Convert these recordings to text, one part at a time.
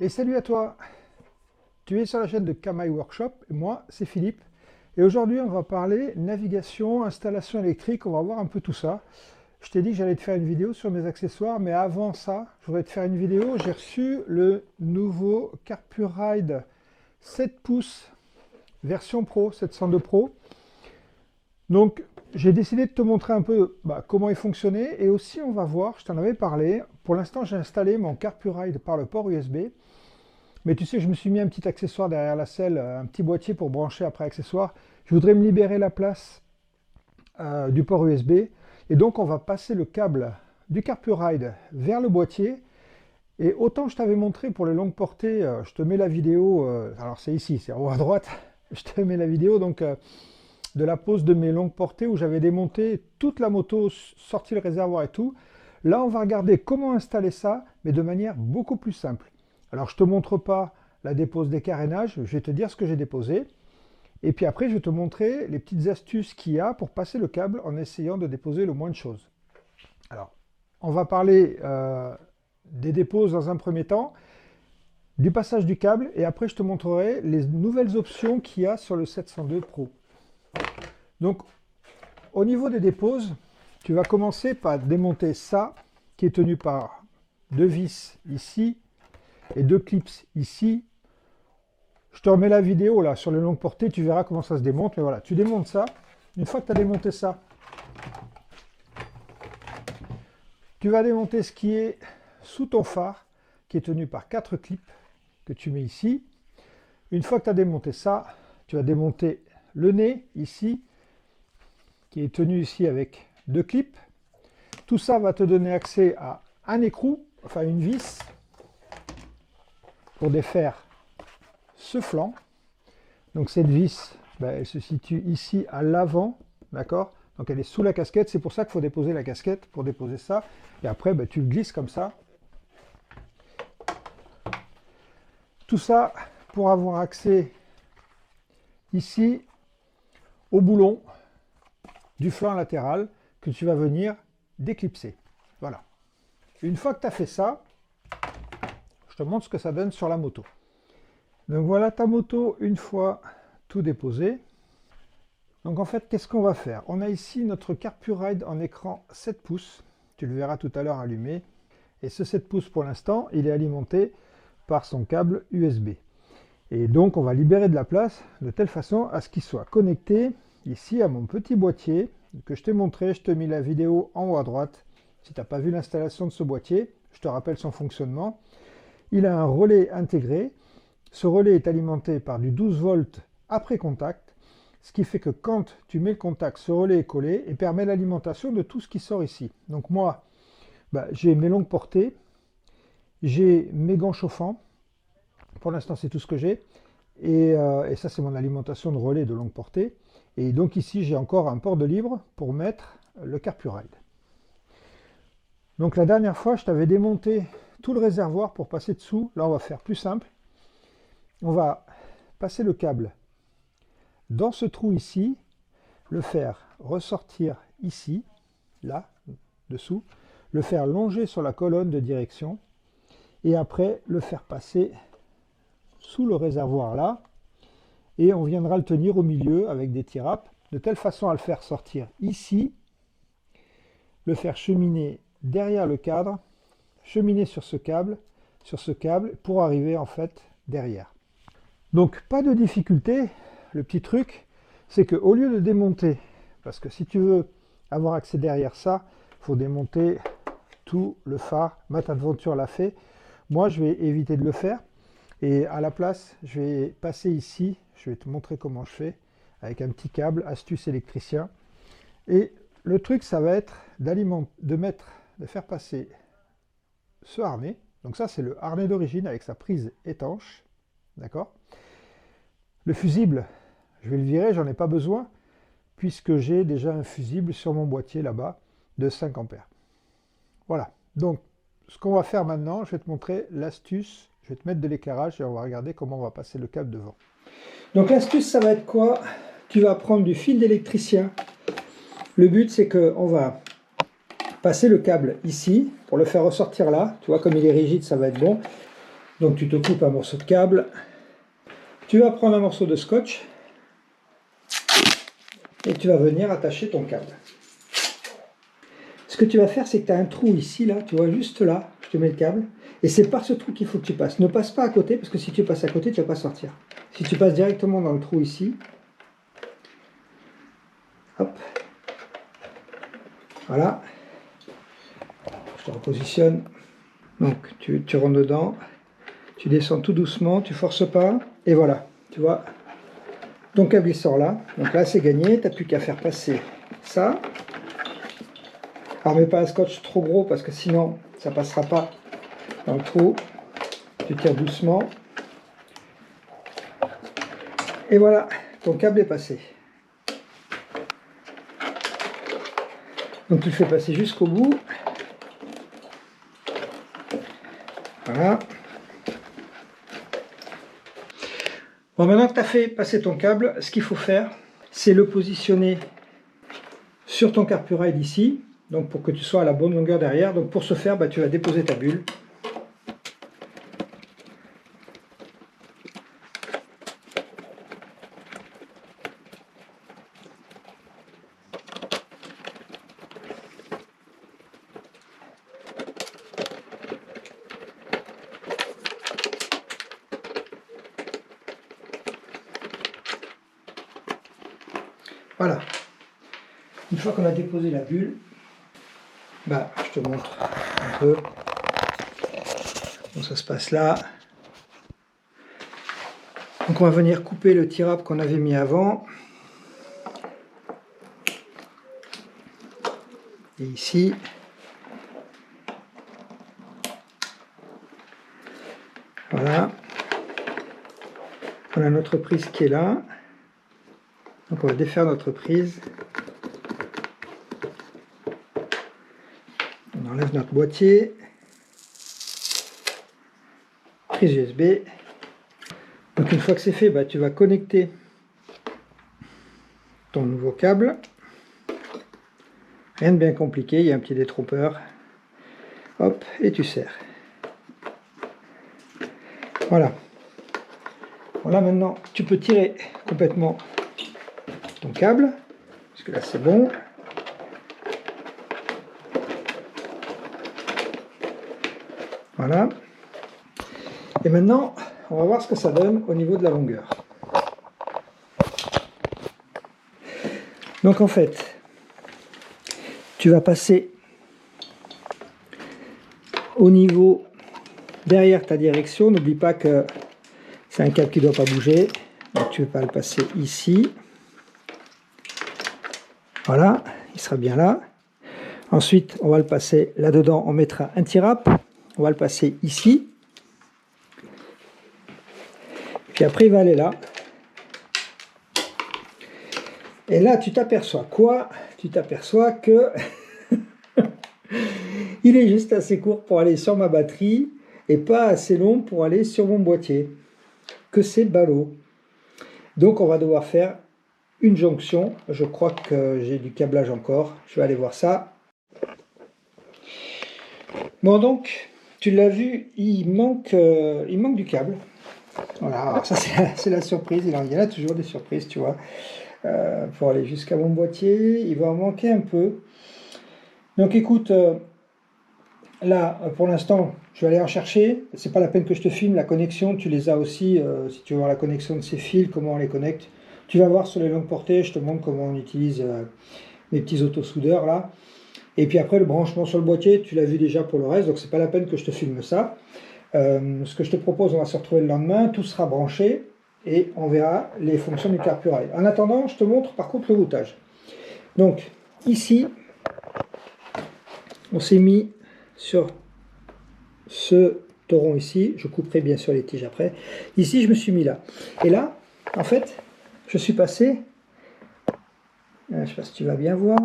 Et salut à toi! Tu es sur la chaîne de Kamaï Workshop, et moi c'est Philippe. Et aujourd'hui on va parler navigation, installation électrique, on va voir un peu tout ça. Je t'ai dit que j'allais te faire une vidéo sur mes accessoires, mais avant ça, je voudrais te faire une vidéo. J'ai reçu le nouveau Carpuride 7 pouces version Pro, 702 Pro. Donc j'ai décidé de te montrer un peu comment il fonctionnait, et aussi on va voir, je t'en avais parlé, pour l'instant j'ai installé mon Carpuride par le port USB. Mais tu sais, je me suis mis un petit accessoire derrière la selle, un petit boîtier pour brancher après accessoire. Je voudrais me libérer la place du port USB. Et donc, on va passer le câble du Carpuride vers le boîtier. Et autant je t'avais montré pour les longues portées, je te mets la vidéo, alors c'est ici, c'est en haut à droite, je te mets la vidéo donc de la pose de mes longues portées où j'avais démonté toute la moto, sorti le réservoir et tout. Là, on va regarder comment installer ça, mais de manière beaucoup plus simple. Alors, je ne te montre pas la dépose des carénages, je vais te dire ce que j'ai déposé. Et puis après, je vais te montrer les petites astuces qu'il y a pour passer le câble en essayant de déposer le moins de choses. Alors, on va parler des déposes dans un premier temps, du passage du câble, et après je te montrerai les nouvelles options qu'il y a sur le 702 Pro. Donc, au niveau des déposes, tu vas commencer par démonter ça, qui est tenu par deux vis ici, et deux clips ici. Je te remets la vidéo là sur les longues portées, tu verras comment ça se démonte. Mais voilà, tu démontes ça. Une fois que tu as démonté ça, tu vas démonter ce qui est sous ton phare, qui est tenu par quatre clips que tu mets ici. Une fois que tu as démonté ça, tu vas démonter le nez ici, qui est tenu ici avec deux clips. Tout ça va te donner accès à un écrou, enfin une vis, pour défaire ce flanc. Donc cette vis, elle se situe ici à l'avant, d'accord? Donc elle est sous la casquette, c'est pour ça qu'il faut déposer la casquette, pour déposer ça. Et après, tu glisses comme ça. Tout ça pour avoir accès ici au boulon du flanc latéral que tu vas venir déclipser. Voilà. Une fois que tu as fait ça, je te montre ce que ça donne sur la moto. Donc voilà ta moto une fois tout déposé. Donc en fait, qu'est-ce qu'on va faire? On a ici notre Carpuride en écran 7 pouces. Tu le verras tout à l'heure allumé. Et ce 7 pouces pour l'instant, il est alimenté par son câble USB. Et donc on va libérer de la place de telle façon à ce qu'il soit connecté ici à mon petit boîtier que je t'ai montré. Je te mets la vidéo en haut à droite. Si tu n'as pas vu l'installation de ce boîtier, je te rappelle son fonctionnement. Il a un relais intégré. Ce relais est alimenté par du 12 volts après contact, ce qui fait que quand tu mets le contact, ce relais est collé et permet l'alimentation de tout ce qui sort ici. Donc moi, j'ai mes longues portées, j'ai mes gants chauffants, pour l'instant c'est tout ce que j'ai, et ça c'est mon alimentation de relais de longue portée. Et donc ici j'ai encore un port de libre pour mettre le Carpuride. Donc la dernière fois je t'avais démonté tout le réservoir pour passer dessous. Là on va faire plus simple. On va passer le câble dans ce trou ici, le faire ressortir ici, là, dessous, le faire longer sur la colonne de direction, et après le faire passer sous le réservoir là, et on viendra le tenir au milieu avec des tirapes, de telle façon à le faire sortir ici, le faire cheminer derrière le cadre, cheminer sur ce câble, pour arriver en fait derrière. Donc pas de difficulté, le petit truc, c'est qu'au lieu de démonter, parce que si tu veux avoir accès derrière ça, il faut démonter tout le phare. Matt Adventure l'a fait, moi je vais éviter de le faire, et à la place, je vais passer ici, je vais te montrer comment je fais, avec un petit câble, astuce électricien, et le truc ça va être de faire passer ce harnais, donc ça c'est le harnais d'origine avec sa prise étanche, d'accord? Le fusible, je vais le virer, j'en ai pas besoin, puisque j'ai déjà un fusible sur mon boîtier là-bas de 5 ampères. Voilà, donc ce qu'on va faire maintenant, je vais te montrer l'astuce, je vais te mettre de l'éclairage et on va regarder comment on va passer le câble devant. Donc l'astuce, ça va être quoi? Tu vas prendre du fil d'électricien. Le but, c'est qu'on va passer le câble ici, pour le faire ressortir là. Tu vois, comme il est rigide, ça va être bon. Donc tu te coupes un morceau de câble, tu vas prendre un morceau de scotch et tu vas venir attacher ton câble. Ce que tu vas faire, c'est que tu as un trou ici, là, tu vois, juste là, je te mets le câble, et c'est par ce trou qu'il faut que tu passes. Ne passe pas à côté, parce que si tu passes à côté, tu ne vas pas sortir. Si tu passes directement dans le trou ici, hop, voilà, je te repositionne, donc tu rentres dedans, tu descends tout doucement, tu forces pas, et voilà, tu vois, ton câble il sort là, donc là c'est gagné, tu n'as plus qu'à faire passer ça. Alors mets pas un scotch trop gros parce que sinon ça passera pas dans le trou. Tu tires doucement. Et voilà, ton câble est passé. Donc tu le fais passer jusqu'au bout. Voilà. Bon, maintenant que tu as fait passer ton câble, ce qu'il faut faire, c'est le positionner sur ton carburide ici. Donc pour que tu sois à la bonne longueur derrière. Donc pour ce faire, tu vas déposer ta bulle. Voilà. Une fois qu'on a déposé la bulle, je te montre un peu. Donc ça se passe là. Donc on va venir couper le tirable qu'on avait mis avant. Et ici. Voilà. On a notre prise qui est là. Donc on va défaire notre prise. On enlève notre boîtier. Prise USB. Donc une fois que c'est fait, tu vas connecter ton nouveau câble. Rien de bien compliqué, il y a un petit détrompeur. Hop, et tu serres. Voilà. Voilà, maintenant tu peux tirer complètement ton câble, parce que là c'est bon. Voilà. Et maintenant, on va voir ce que ça donne au niveau de la longueur. Donc en fait, tu vas passer au niveau derrière ta direction. N'oublie pas que c'est un câble qui ne doit pas bouger. Donc tu ne vas pas le passer ici. Voilà, il sera bien là. Ensuite, on va le passer là-dedans. On mettra un tirap. On va le passer ici. Puis après, il va aller là. Et là, tu t'aperçois quoi? Tu t'aperçois que il est juste assez court pour aller sur ma batterie et pas assez long pour aller sur mon boîtier. Que c'est ballot. Donc, on va devoir faire une jonction. Je crois que j'ai du câblage encore. Je vais aller voir ça. Bon, donc, tu l'as vu, il manque du câble. Voilà, alors ça c'est la surprise. Il y en a toujours des surprises, tu vois. Pour aller jusqu'à mon boîtier, il va en manquer un peu. Donc écoute, là pour l'instant je vais aller en chercher. C'est pas la peine que je te filme la connexion, tu les as aussi. Si tu veux voir la connexion de ces fils, comment on les connecte, tu vas voir sur les longues portées. Je te montre comment on utilise mes petits autosoudeurs là. Et puis après le branchement sur le boîtier, tu l'as vu déjà pour le reste, donc c'est pas la peine que je te filme ça. Ce que je te propose, on va se retrouver le lendemain, tout sera branché et on verra les fonctions du carburide. En attendant, je te montre par contre le routage. Donc ici, on s'est mis sur ce tauron ici. Je couperai bien sûr les tiges après. Ici, je me suis mis là. Et là, en fait, je suis passé, je ne sais pas si tu vas bien voir,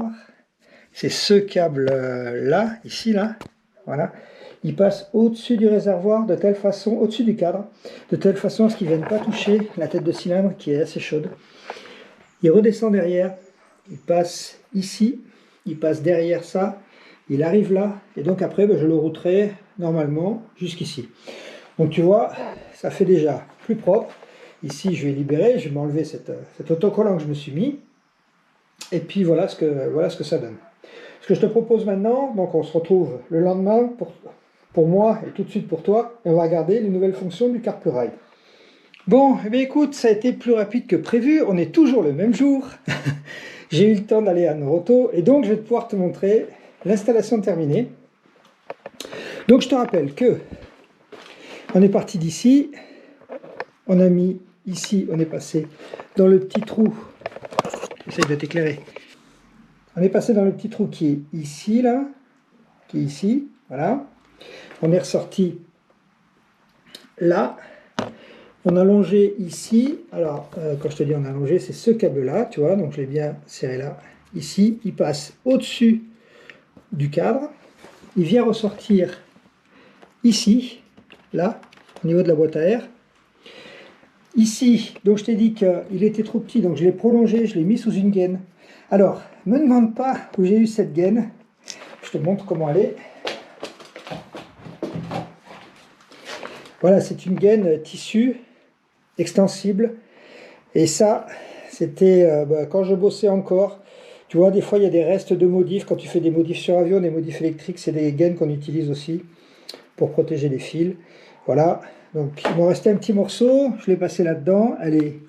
c'est ce câble là, ici, là, voilà. Il passe au-dessus du réservoir de telle façon, au-dessus du cadre, de telle façon à ce qu'il ne vienne pas toucher la tête de cylindre qui est assez chaude. Il redescend derrière, il passe ici, il passe derrière ça, il arrive là, et donc après je le routerai normalement jusqu'ici. Donc tu vois, ça fait déjà plus propre. Ici, je vais libérer, je vais m'enlever cet autocollant que je me suis mis. Et puis voilà ce que ça donne. Ce que je te propose maintenant, donc on se retrouve le lendemain pour moi et tout de suite pour toi. Et on va regarder les nouvelles fonctions du CarPurRide. Bon, eh bien écoute, ça a été plus rapide que prévu. On est toujours le même jour. J'ai eu le temps d'aller à Noroto et donc je vais pouvoir te montrer l'installation terminée. Donc je te rappelle que on est parti d'ici, on a mis ici, on est passé dans le petit trou, j'essaie de t'éclairer, on est passé dans le petit trou qui est ici, là, qui est ici, voilà, on est ressorti là, on a longé ici, alors quand je te dis on a longé, c'est ce câble là, tu vois, donc je l'ai bien serré là, ici, il passe au-dessus du cadre, il vient ressortir ici, là, au niveau de la boîte à air. Ici, donc je t'ai dit qu'il était trop petit, donc je l'ai prolongé, je l'ai mis sous une gaine. Alors, me demande pas où j'ai eu cette gaine, je te montre comment elle est. Voilà, c'est une gaine tissu, extensible, et ça, c'était quand je bossais encore. Tu vois, des fois, il y a des restes de modifs, quand tu fais des modifs sur avion, des modifs électriques, c'est des gaines qu'on utilise aussi pour protéger les fils. Voilà, donc il m'en restait un petit morceau, je l'ai passé là-dedans, elle est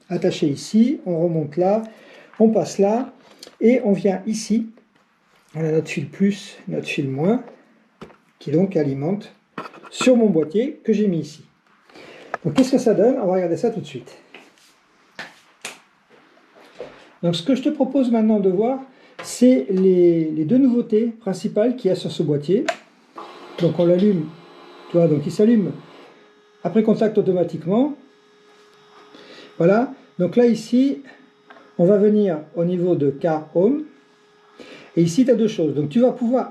attachée ici, on remonte là, on passe là, et on vient ici, on a notre fil plus, notre fil moins, qui donc alimente sur mon boîtier que j'ai mis ici. Donc qu'est-ce que ça donne? On va regarder ça tout de suite. Donc ce que je te propose maintenant de voir, c'est les deux nouveautés principales qu'il y a sur ce boîtier. Donc on l'allume, tu vois, donc il s'allume après contact automatiquement. Voilà, donc là ici, on va venir au niveau de Car Home. Et ici, tu as deux choses. Donc tu vas pouvoir,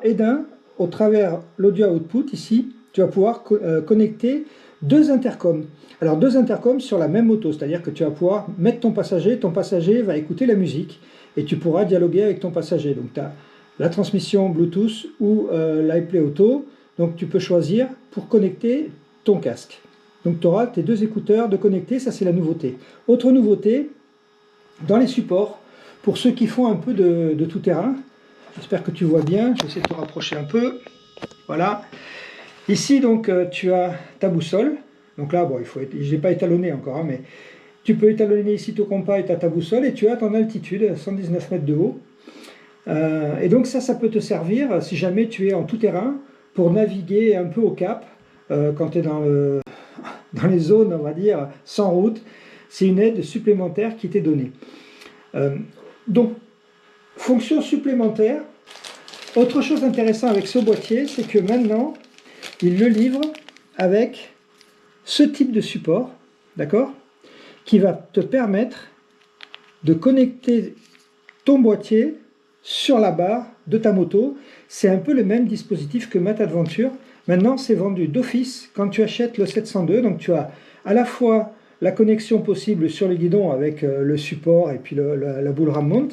au travers l'audio output, ici, tu vas pouvoir connecter deux intercoms. Alors deux intercoms sur la même moto, c'est-à-dire que tu vas pouvoir mettre ton passager va écouter la musique et tu pourras dialoguer avec ton passager. Donc tu as la transmission Bluetooth ou l'iPlay Auto, donc tu peux choisir pour connecter ton casque. Donc tu auras tes deux écouteurs de connecter, ça c'est la nouveauté. Autre nouveauté, dans les supports, pour ceux qui font un peu de tout-terrain, j'espère que tu vois bien, je vais essayer de te rapprocher un peu, voilà. Ici donc tu as ta boussole, donc là bon, je n'ai pas étalonné encore, hein, mais tu peux étalonner ici ton compas et ta boussole, et tu as ton altitude, 119 mètres de haut. Et donc ça peut te servir si jamais tu es en tout-terrain, pour naviguer un peu au cap, quand tu es dans les zones, on va dire, sans route. C'est une aide supplémentaire qui t'est donnée. Donc, fonction supplémentaire. Autre chose intéressante avec ce boîtier, c'est que maintenant, il le livre avec ce type de support, d'accord, qui va te permettre de connecter ton boîtier sur la barre de ta moto. C'est un peu le même dispositif que MatAdventure. Maintenant, c'est vendu d'office quand tu achètes le 702. Donc, tu as à la fois la connexion possible sur le guidon avec le support et puis la boule ram mount,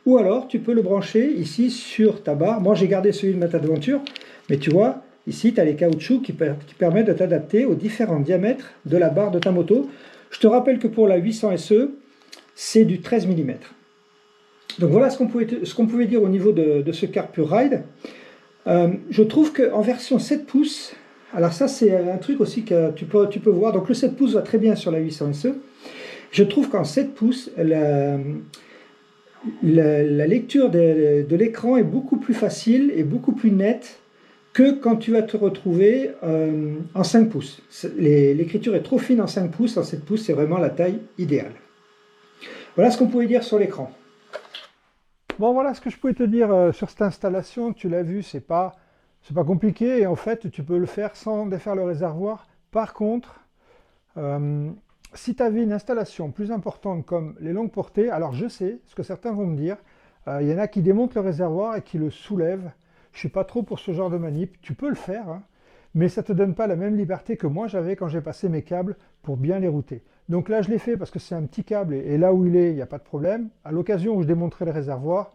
ou alors tu peux le brancher ici sur ta barre. Moi, j'ai gardé celui de MatAdventure, mais tu vois, ici, tu as les caoutchoucs qui permettent de t'adapter aux différents diamètres de la barre de ta moto. Je te rappelle que pour la 800 SE, c'est du 13 mm. Donc voilà ce qu'on pouvait dire au niveau de ce CarPurRide. Je trouve qu'en version 7 pouces, alors ça c'est un truc aussi que tu peux voir, donc le 7 pouces va très bien sur la 800 SE. Je trouve qu'en 7 pouces, la lecture de l'écran est beaucoup plus facile et beaucoup plus nette que quand tu vas te retrouver en 5 pouces. L'écriture est trop fine en 5 pouces, en 7 pouces c'est vraiment la taille idéale. Voilà ce qu'on pouvait dire sur l'écran. Bon, voilà ce que je pouvais te dire sur cette installation. Tu l'as vu, c'est pas compliqué et en fait, tu peux le faire sans défaire le réservoir. Par contre, si tu avais une installation plus importante comme les longues portées, alors je sais ce que certains vont me dire. Il y en a qui démontent le réservoir et qui le soulèvent. Je ne suis pas trop pour ce genre de manip. Tu peux le faire, hein, mais ça ne te donne pas la même liberté que moi j'avais quand j'ai passé mes câbles pour bien les router. Donc là, je l'ai fait parce que c'est un petit câble et là où il est, il n'y a pas de problème. À l'occasion où je démonterai le réservoir,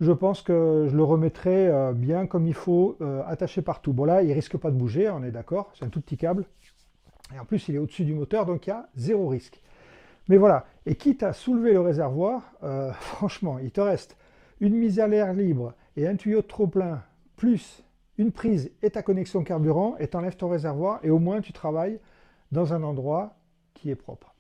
je pense que je le remettrai bien comme il faut, attaché partout. Bon là, il risque pas de bouger, on est d'accord, c'est un tout petit câble. Et en plus, il est au-dessus du moteur, donc il y a zéro risque. Mais voilà, et quitte à soulever le réservoir, franchement, il te reste une mise à l'air libre et un tuyau de trop-plein, plus une prise et ta connexion carburant, et t'enlèves ton réservoir, et au moins tu travailles dans un endroit qui est propre.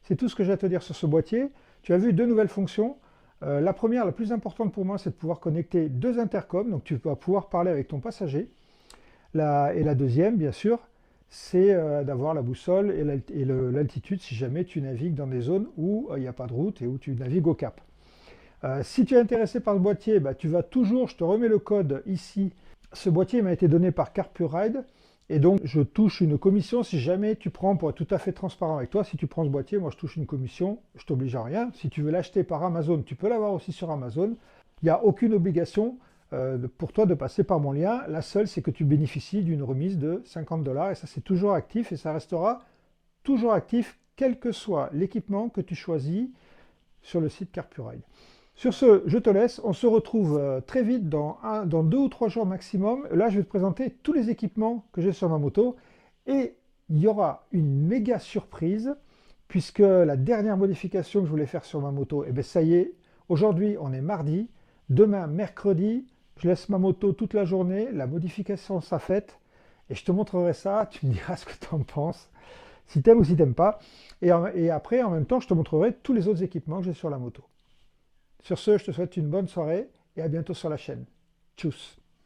C'est tout ce que j'ai à te dire sur ce boîtier. Tu as vu deux nouvelles fonctions. La première, la plus importante pour moi, c'est de pouvoir connecter deux intercoms, donc tu vas pouvoir parler avec ton passager. Et la deuxième, bien sûr, c'est d'avoir la boussole et l'altitude si jamais tu navigues dans des zones où il n'y a pas de route et où tu navigues au cap. Si tu es intéressé par ce boîtier, bah, tu vas toujours, je te remets le code ici. Ce boîtier m'a été donné par CarPurRide et donc je touche une commission si jamais tu prends, pour être tout à fait transparent avec toi, si tu prends ce boîtier, moi je touche une commission, je t'oblige à rien. Si tu veux l'acheter par Amazon, tu peux l'avoir aussi sur Amazon. Il n'y a aucune obligation pour toi de passer par mon lien. La seule, c'est que tu bénéficies d'une remise de 50 $ et ça c'est toujours actif et ça restera toujours actif quel que soit l'équipement que tu choisis sur le site CarPurRide. Sur ce, je te laisse. On se retrouve très vite dans 2 ou 3 jours maximum. Là, je vais te présenter tous les équipements que j'ai sur ma moto. Et il y aura une méga surprise, puisque la dernière modification que je voulais faire sur ma moto, et bien ça y est, aujourd'hui on est mardi, demain mercredi, je laisse ma moto toute la journée, la modification sera faite, et je te montrerai ça, tu me diras ce que tu en penses, si tu aimes ou si tu n'aimes pas. Et après, en même temps, je te montrerai tous les autres équipements que j'ai sur la moto. Sur ce, je te souhaite une bonne soirée et à bientôt sur la chaîne. Tchuss!